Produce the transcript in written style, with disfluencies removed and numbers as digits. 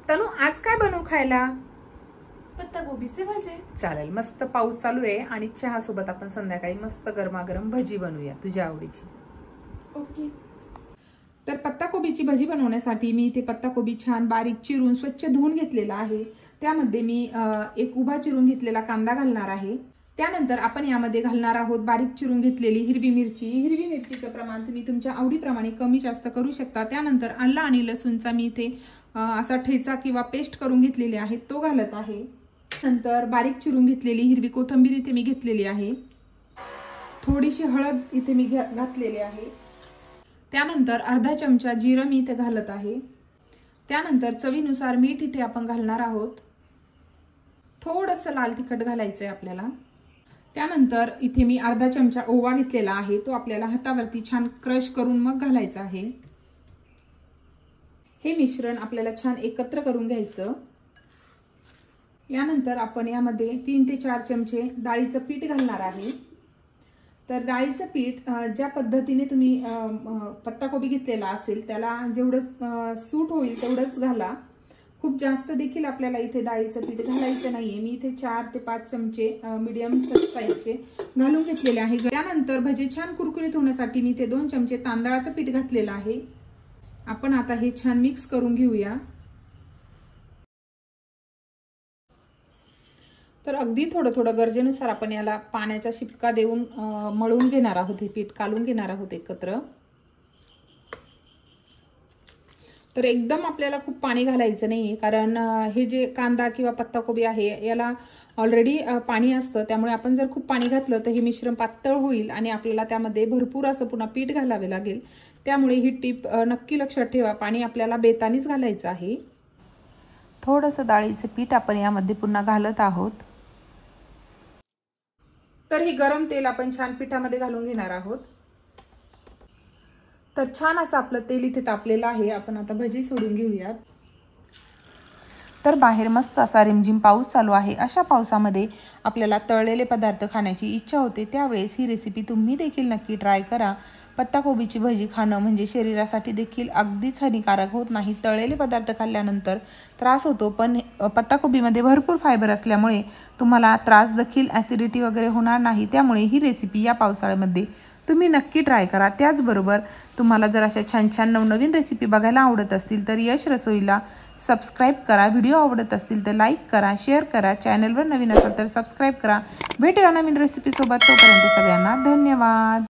तनु आज काय बनवू खायला? पत्ताकोबीचे भजे. चालेल, मस्त पाऊस चालू आहे आणि चहा सोबत आपण संध्याकाळी मस्त गरमागरम भजी बनवूया तुझ्या आवडीची. ओके. तर पत्ताकोबीची भजी बनवण्यासाठी मी इथे पत्ताकोबी छान बारीक चिरून स्वच्छ धुवून घेतलेला आहे. त्यामध्ये मी एक उभा चिरून घेतलेला कांदा घालणार आहे. त्यानंतर आपण यामध्ये घालणार आहोत बारीक चिरून घेतलेली हिरवी मिरची. हिरवी मिरचीचं प्रमाण तुम्ही तुमच्या आवडीप्रमाणे कमी जास्त करू शकता. त्यानंतर आलं आणि लसूणचा मी इथे असा ठेचा किंवा पेस्ट करून घेतलेली आहे तो घालत आहे. नंतर बारीक चिरून घेतलेली हिरवी कोथिंबीर इथे मी घेतलेली आहे. थोडीशी हळद इथे मी घातलेली आहे. त्यानंतर अर्धा चमचा जिरं मी इथे घालत आहे. त्यानंतर चवीनुसार मीठ इथे आपण घालणार आहोत. थोडंसं लाल तिखट घालायचंय आपल्याला. त्यानंतर इथे मी अर्धा चमचा ओवा घेतलेला आहे. तो आपल्याला हातावरती छान क्रश करून मग घालायचा आहे. हे मिश्रण आपल्याला छान एकत्र करून घ्यायचं. यानंतर आपण यामध्ये 3 ते 4 चमचे डाळीचं पीठ घालणार आहे. तर डाळीचं पीठ ज्या पद्धतीने तुम्ही पत्ताकोबी घेतलेला असेल त्याला जेवढं सूट होईल तेवढंच घाला. खूप जास्त देखील आपल्याला इथे डाळीचं पीठ घालायचं नाहीये. मी इथे 4 ते 5 चमचे मीडियम साईजचे घालून घेतलेले आहे. त्यानंतर भजी छान कुरकुरीत होण्यासाठी मी इथे 2 चमचे तांदळाचं पीठ घातलेलं आहे. आपण आता हे छान मिक्स करून घेऊया. तर अगदी थोडं थोडं गरजेनुसार आपण याला पाण्याचा शिपका देऊन मळून घेणार आहोत. हे पीठ कालून घेणार आहोत एकत्र. तर एकदम आपल्याला खूप पाणी घालायचं नाही, कारण हे जे कांदा किंवा पत्ताकोबी आहे याला ऑलरेडी पाणी असतं. त्यामुळे आपण जर खूप पाणी घातलं तर हे मिश्रण पातळ होईल आणि आपल्याला त्यामध्ये भरपूर असं पुन्हा पीठ घालावे लागेल. त्यामुळे ही टीप नक्की लक्षात ठेवा. पाणी आपल्याला बेतानीच घालायचं आहे. थोडंसं डाळीचं पीठ आपण यामध्ये पुन्हा घालत आहोत. तर ही गरम तेल आपण छान पिठामध्ये घालून घेणार आहोत. तर छान असं आपलं तेल इथे तापलेलं आहे. आपण आता भजी सोडून घेऊयात. तर बाहेर मस्त असा रिमझिम पाऊस चालू आहे. अशा पावसामध्ये आपल्याला तळलेले पदार्थ खाण्याची इच्छा होते. त्यावेळेस ही रेसिपी तुम्ही देखील नक्की ट्राय करा. पत्ताकोबीची भजी खाणं म्हणजे शरीरासाठी देखील अगदीच हानिकारक होत नाही. तळलेले पदार्थ खाल्ल्यानंतर त्रास होतो, पण पत्ताकोबीमध्ये भरपूर फायबर असल्यामुळे तुम्हाला त्रास देखील ॲसिडिटी वगैरे होणार नाही. त्यामुळे ही रेसिपी या पावसाळ्यामध्ये तुम्ही नक्की ट्राय करा. त्याचबरोबर तुम्हाला जर अशा छान छान नवनवीन रेसिपी बघायला आवडत असतील तर यश रसोईला सबस्क्राईब करा. व्हिडिओ आवडत असतील तर लाईक करा, शेअर करा. चॅनलवर नवीन असाल तर सबस्क्राईब करा. भेटूया नवीन रेसिपीसोबत. तोपर्यंत सगळ्यांना धन्यवाद.